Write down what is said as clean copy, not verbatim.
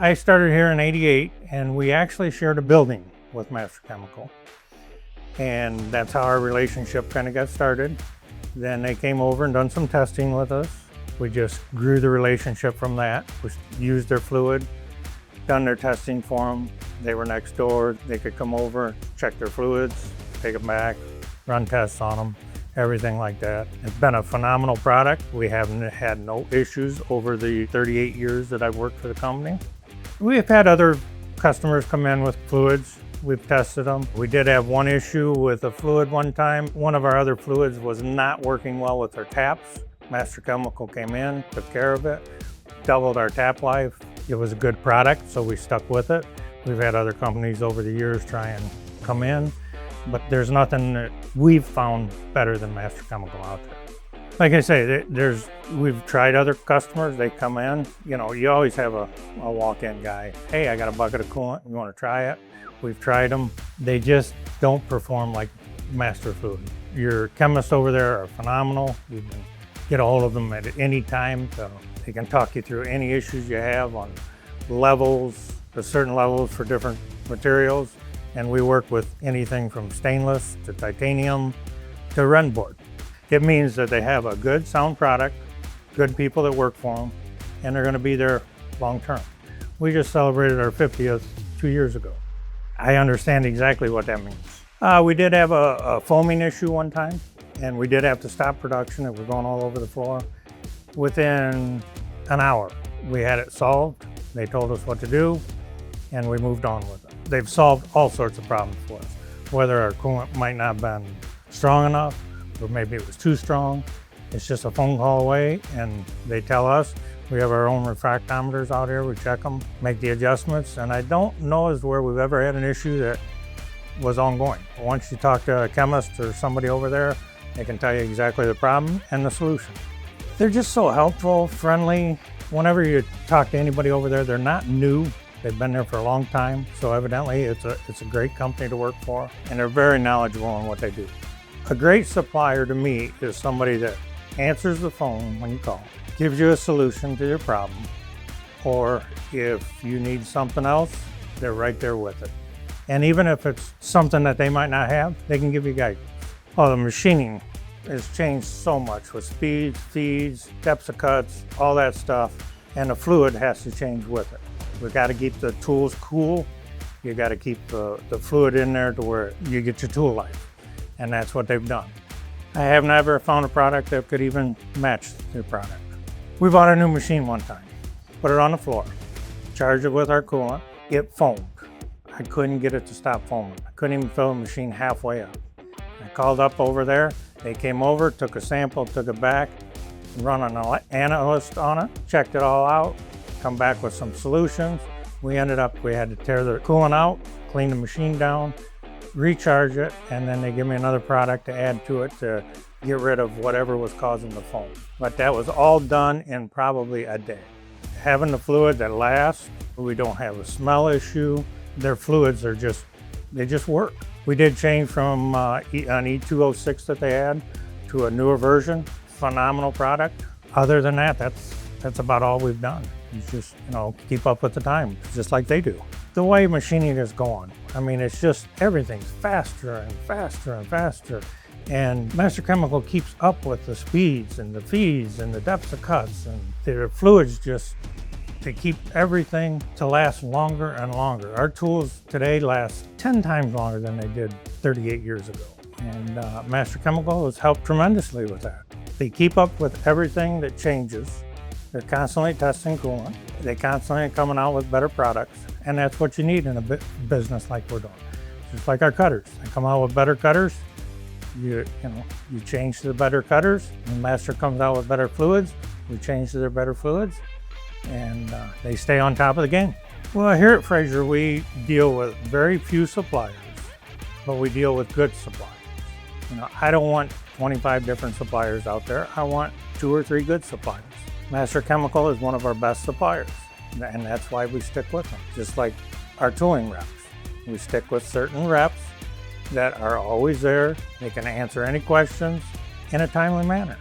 I started here in '88, and we actually shared a building with Master Chemical. And that's how our relationship kind of got started. Then they came over and done some testing with us. We just grew the relationship from that. We used their fluid, done their testing for them. They were next door. They could come over, check their fluids, take them back, run tests on them, everything like that. It's been a phenomenal product. We haven't had no issues over the 38 years that I've worked for the company. We've had other customers come in with fluids. We've tested them. We did have one issue with a fluid one time. One of our other fluids was not working well with our taps. Master Chemical came in, took care of it, doubled our tap life. It was a good product, so we stuck with it. We've had other companies over the years try and come in, but there's nothing that we've found better than Master Chemical out there. Like I say, we've tried other customers, they come in, you always have a walk-in guy. Hey, I got a bucket of coolant, you want to try it? We've tried them. They just don't perform like Master Fluid. Your chemists over there are phenomenal. You can get a hold of them at any time. So they can talk you through any issues you have on levels, the certain levels for different materials. And we work with anything from stainless to titanium to Renboard. It means that they have a good sound product, good people that work for them, and they're going to be there long term. We just celebrated our 50th 2 years ago. I understand exactly what that means. We did have a foaming issue one time, and we did have to stop production. It was going all over the floor. Within an hour, we had it solved. They told us what to do, and we moved on with it. They've solved all sorts of problems for us, whether our coolant might not have been strong enough, or maybe it was too strong. It's just a phone call away, and they tell us. We have our own refractometers out here. We check them, make the adjustments, and I don't know as where we've ever had an issue that was ongoing. Once you talk to a chemist or somebody over there, they can tell you exactly the problem and the solution. They're just so helpful, friendly. Whenever you talk to anybody over there, they're not new. They've been there for a long time, so evidently it's a great company to work for, and they're very knowledgeable on what they do. A great supplier to me is somebody that answers the phone when you call, gives you a solution to your problem, or if you need something else, they're right there with it. And even if it's something that they might not have, they can give you guidance. Oh, the machining has changed so much with speeds, feeds, depths of cuts, all that stuff, and the fluid has to change with it. We've got to keep the tools cool. You got to keep the fluid in there to where you get your tool life, and that's what they've done. I have never found a product that could even match their product. We bought a new machine one time, put it on the floor, charged it with our coolant, it foamed. I couldn't get it to stop foaming. I couldn't even fill the machine halfway up. I called up over there, they came over, took a sample, took it back, run an analyst on it, checked it all out, come back with some solutions. We had to tear the coolant out, clean the machine down, recharge it, and then they give me another product to add to it to get rid of whatever was causing the foam. But that was all done in probably a day. Having the fluid that lasts, we don't have a smell issue. Their fluids are they just work. We did change from an E206 that they had to a newer version. Phenomenal product. Other than that, that's about all we've done. It's just, keep up with the time, just like they do. The way machining is going, it's just everything's faster and faster and faster. And Master Chemical keeps up with the speeds and the feeds and the depths of cuts, and their fluids they keep everything to last longer and longer. Our tools today last 10 times longer than they did 38 years ago. And Master Chemical has helped tremendously with that. They keep up with everything that changes. They're constantly testing coolant. They constantly are coming out with better products. And that's what you need in a business like we're doing. Just like our cutters. They come out with better cutters. You change to the better cutters. When Master comes out with better fluids, we change to their better fluids. And they stay on top of the game. Well, here at Frazier, we deal with very few suppliers, but we deal with good suppliers. I don't want 25 different suppliers out there. I want 2 or 3 good suppliers. Master Chemical is one of our best suppliers, and that's why we stick with them. Just like our tooling reps. We stick with certain reps that are always there. They can answer any questions in a timely manner.